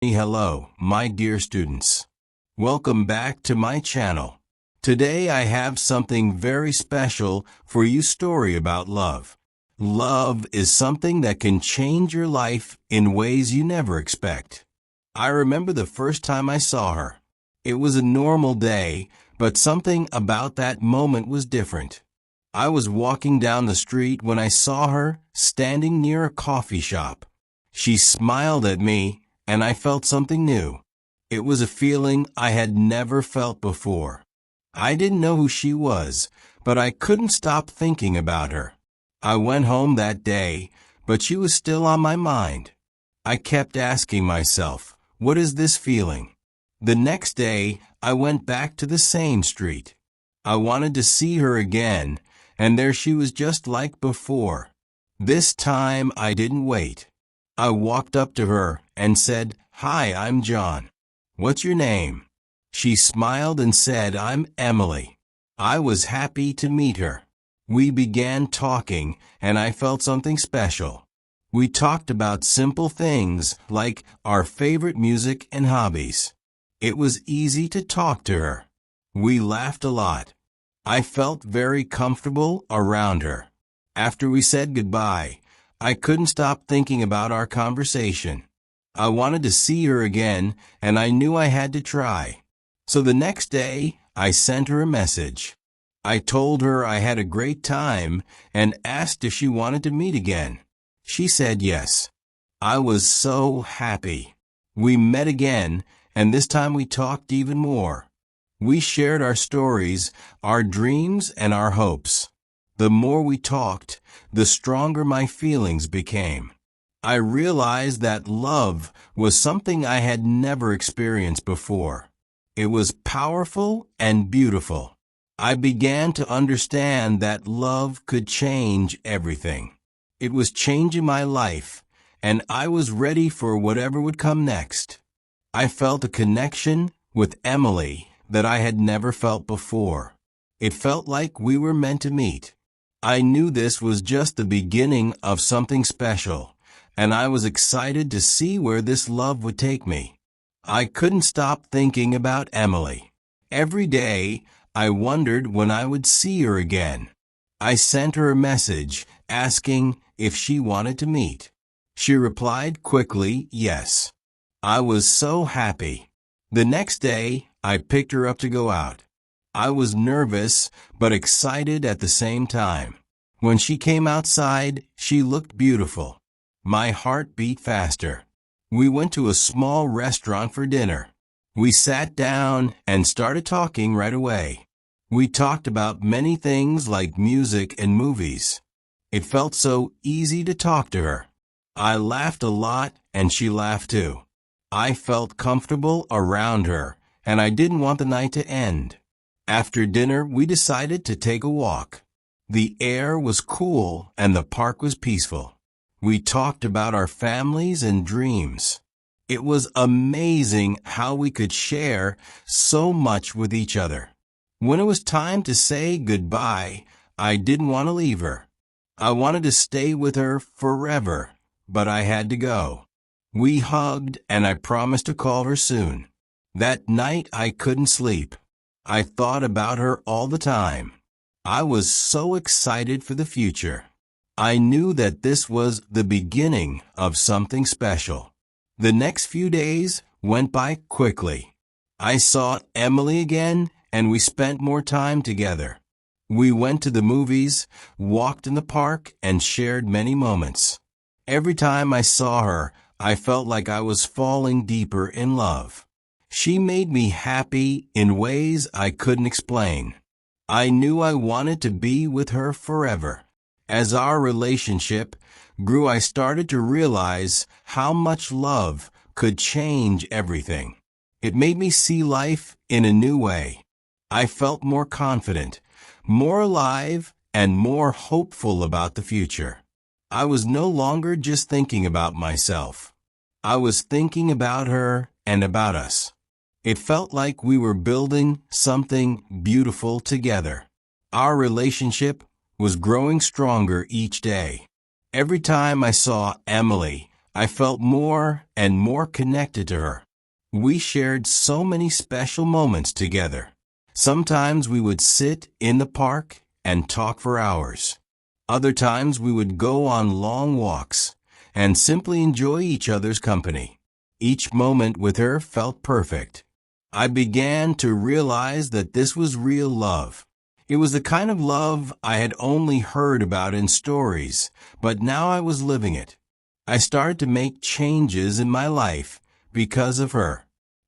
Hello, my dear students. Welcome back to my channel. Today I have something very special for you story about love. Love is something that can change your life in ways you never expect. I remember the first time I saw her. It was a normal day, but something about that moment was different. I was walking down the street when I saw her standing near a coffee shop. She smiled at me, and I felt something new. It was a feeling I had never felt before. I didn't know who she was, but I couldn't stop thinking about her. I went home that day, but she was still on my mind. I kept asking myself, what is this feeling? The next day, I went back to the same street. I wanted to see her again, and there she was just like before. This time I didn't wait. I walked up to her and said, "Hi, I'm John. What's your name?" She smiled and said, "I'm Emily." I was happy to meet her. We began talking, and I felt something special. We talked about simple things like our favorite music and hobbies. It was easy to talk to her. We laughed a lot. I felt very comfortable around her. After we said goodbye, I couldn't stop thinking about our conversation. I wanted to see her again, and I knew I had to try. So the next day, I sent her a message. I told her I had a great time and asked if she wanted to meet again. She said yes. I was so happy. We met again, and this time we talked even more. We shared our stories, our dreams, and our hopes. The more we talked, the stronger my feelings became. I realized that love was something I had never experienced before. It was powerful and beautiful. I began to understand that love could change everything. It was changing my life, and I was ready for whatever would come next. I felt a connection with Emily that I had never felt before. It felt like we were meant to meet. I knew this was just the beginning of something special, and I was excited to see where this love would take me. I couldn't stop thinking about Emily. Every day, I wondered when I would see her again. I sent her a message asking if she wanted to meet. She replied quickly, yes. I was so happy. The next day, I picked her up to go out. I was nervous, but excited at the same time. When she came outside, she looked beautiful. My heart beat faster. We went to a small restaurant for dinner. We sat down and started talking right away. We talked about many things like music and movies. It felt so easy to talk to her. I laughed a lot, and she laughed too. I felt comfortable around her, and I didn't want the night to end. After dinner, we decided to take a walk. The air was cool, and the park was peaceful. We talked about our families and dreams. It was amazing how we could share so much with each other. When it was time to say goodbye, I didn't want to leave her. I wanted to stay with her forever, but I had to go. We hugged, and I promised to call her soon. That night I couldn't sleep. I thought about her all the time. I was so excited for the future. I knew that this was the beginning of something special. The next few days went by quickly. I saw Emily again, and we spent more time together. We went to the movies, walked in the park, and shared many moments. Every time I saw her, I felt like I was falling deeper in love. She made me happy in ways I couldn't explain. I knew I wanted to be with her forever. As our relationship grew, I started to realize how much love could change everything. It made me see life in a new way. I felt more confident, more alive, and more hopeful about the future. I was no longer just thinking about myself. I was thinking about her and about us. It felt like we were building something beautiful together. Our relationship was growing stronger each day. Every time I saw Emily, I felt more and more connected to her. We shared so many special moments together. Sometimes we would sit in the park and talk for hours. Other times we would go on long walks and simply enjoy each other's company. Each moment with her felt perfect. I began to realize that this was real love. It was the kind of love I had only heard about in stories, but now I was living it. I started to make changes in my life because of her.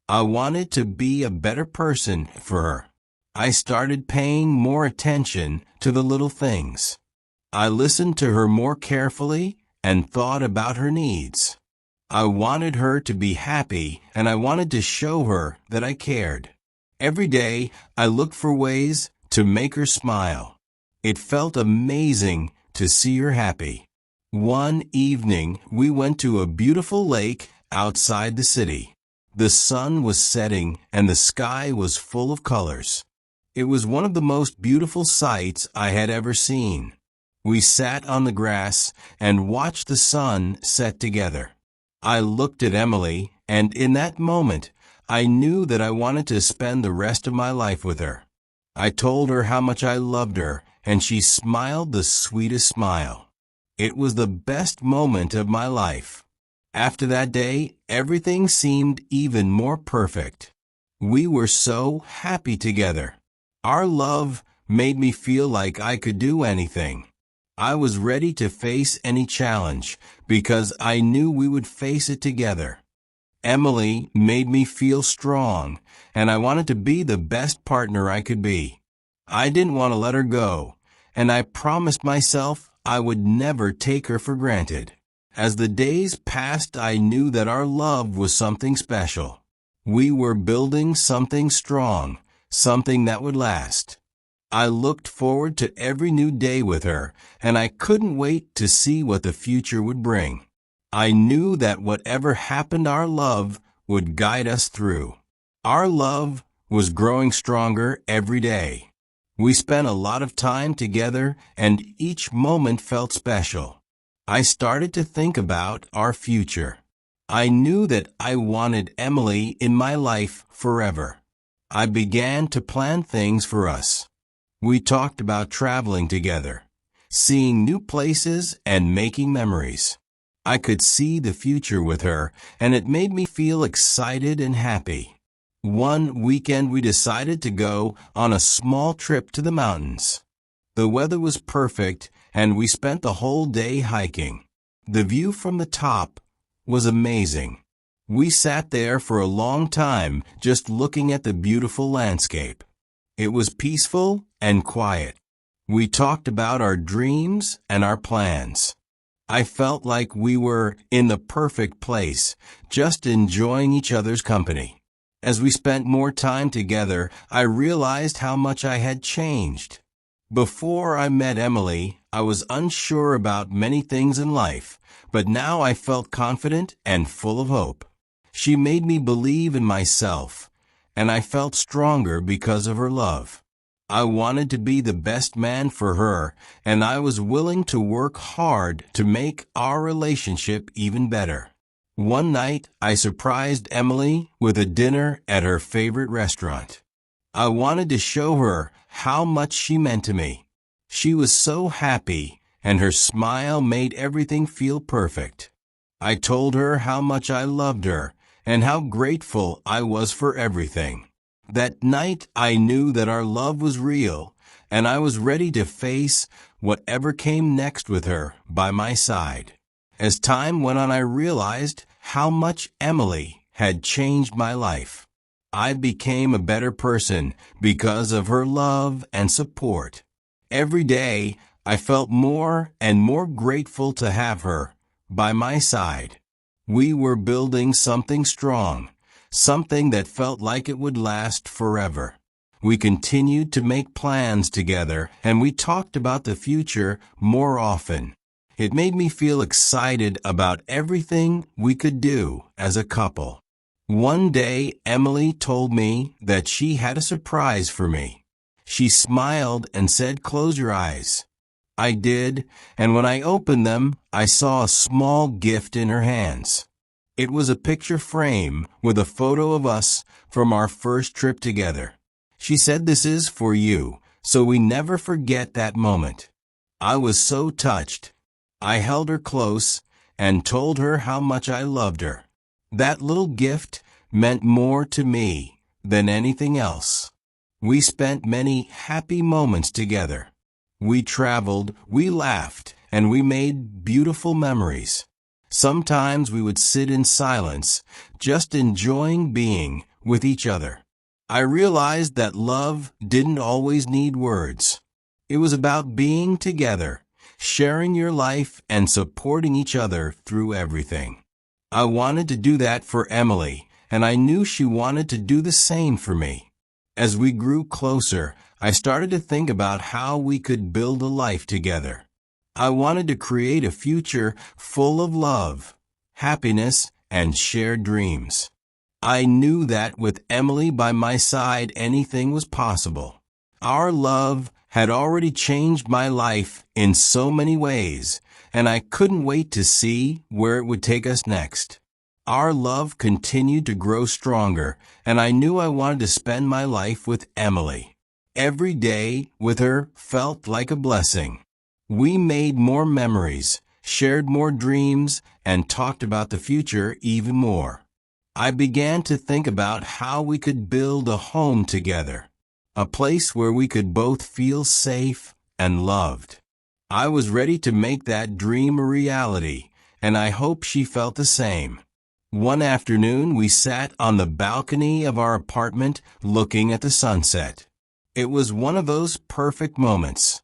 I wanted to be a better person for her. I started paying more attention to the little things. I listened to her more carefully and thought about her needs. I wanted her to be happy, and I wanted to show her that I cared. Every day, I looked for ways to make her smile. It felt amazing to see her happy. One evening, we went to a beautiful lake outside the city. The sun was setting and the sky was full of colors. It was one of the most beautiful sights I had ever seen. We sat on the grass and watched the sun set together. I looked at Emily, and in that moment, I knew that I wanted to spend the rest of my life with her. I told her how much I loved her, and she smiled the sweetest smile. It was the best moment of my life. After that day, everything seemed even more perfect. We were so happy together. Our love made me feel like I could do anything. I was ready to face any challenge because I knew we would face it together. Emily made me feel strong, and I wanted to be the best partner I could be. I didn't want to let her go, and I promised myself I would never take her for granted. As the days passed, I knew that our love was something special. We were building something strong, something that would last. I looked forward to every new day with her, and I couldn't wait to see what the future would bring. I knew that whatever happened, our love would guide us through. Our love was growing stronger every day. We spent a lot of time together, and each moment felt special. I started to think about our future. I knew that I wanted Emily in my life forever. I began to plan things for us. We talked about traveling together, seeing new places, and making memories. I could see the future with her, and it made me feel excited and happy. One weekend we decided to go on a small trip to the mountains. The weather was perfect, and we spent the whole day hiking. The view from the top was amazing. We sat there for a long time just looking at the beautiful landscape. It was peaceful and quiet. We talked about our dreams and our plans. I felt like we were in the perfect place, just enjoying each other's company. As we spent more time together, I realized how much I had changed. Before I met Emily, I was unsure about many things in life, but now I felt confident and full of hope. She made me believe in myself, and I felt stronger because of her love. I wanted to be the best man for her, and I was willing to work hard to make our relationship even better. One night, I surprised Emily with a dinner at her favorite restaurant. I wanted to show her how much she meant to me. She was so happy, and her smile made everything feel perfect. I told her how much I loved her and how grateful I was for everything. That night, I knew that our love was real, and I was ready to face whatever came next with her by my side. As time went on, I realized how much Emily had changed my life. I became a better person because of her love and support. Every day, I felt more and more grateful to have her by my side. We were building something strong, something that felt like it would last forever. We continued to make plans together, and we talked about the future more often. It made me feel excited about everything we could do as a couple. One day, Emily told me that she had a surprise for me. She smiled and said, "Close your eyes." I did, and when I opened them, I saw a small gift in her hands. It was a picture frame with a photo of us from our first trip together. She said, "This is for you, so we never forget that moment." I was so touched. I held her close and told her how much I loved her. That little gift meant more to me than anything else. We spent many happy moments together. We traveled, we laughed, and we made beautiful memories. Sometimes we would sit in silence, just enjoying being with each other. I realized that love didn't always need words. It was about being together, sharing your life, and supporting each other through everything. I wanted to do that for Emily, and I knew she wanted to do the same for me. As we grew closer, I started to think about how we could build a life together. I wanted to create a future full of love, happiness, and shared dreams. I knew that with Emily by my side, anything was possible. Our love had already changed my life in so many ways, and I couldn't wait to see where it would take us next. Our love continued to grow stronger, and I knew I wanted to spend my life with Emily. Every day with her felt like a blessing. We made more memories, shared more dreams, and talked about the future even more. I began to think about how we could build a home together, a place where we could both feel safe and loved. I was ready to make that dream a reality, and I hope she felt the same. One afternoon, we sat on the balcony of our apartment looking at the sunset. It was one of those perfect moments.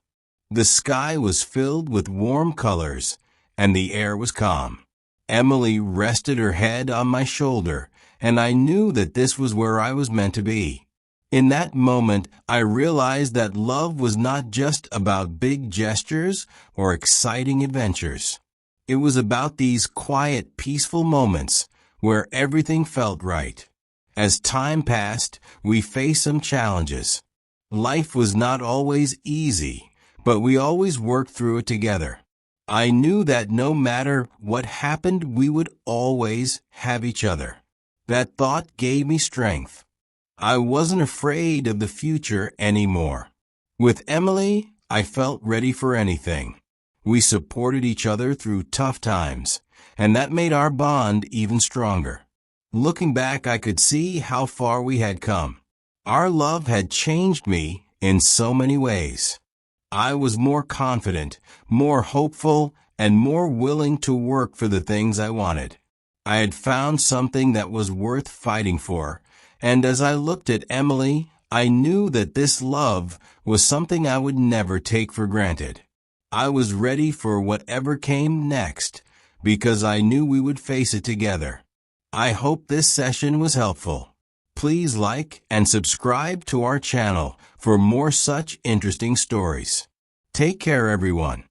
The sky was filled with warm colors, and the air was calm. Emily rested her head on my shoulder, and I knew that this was where I was meant to be. In that moment, I realized that love was not just about big gestures or exciting adventures. It was about these quiet, peaceful moments where everything felt right. As time passed, we faced some challenges. Life was not always easy, but we always worked through it together. I knew that no matter what happened, we would always have each other. That thought gave me strength. I wasn't afraid of the future anymore. With Emily, I felt ready for anything. We supported each other through tough times, and that made our bond even stronger. Looking back, I could see how far we had come. Our love had changed me in so many ways. I was more confident, more hopeful, and more willing to work for the things I wanted. I had found something that was worth fighting for, and as I looked at Emily, I knew that this love was something I would never take for granted. I was ready for whatever came next, because I knew we would face it together. I hope this session was helpful. Please like and subscribe to our channel for more such interesting stories. Take care, everyone.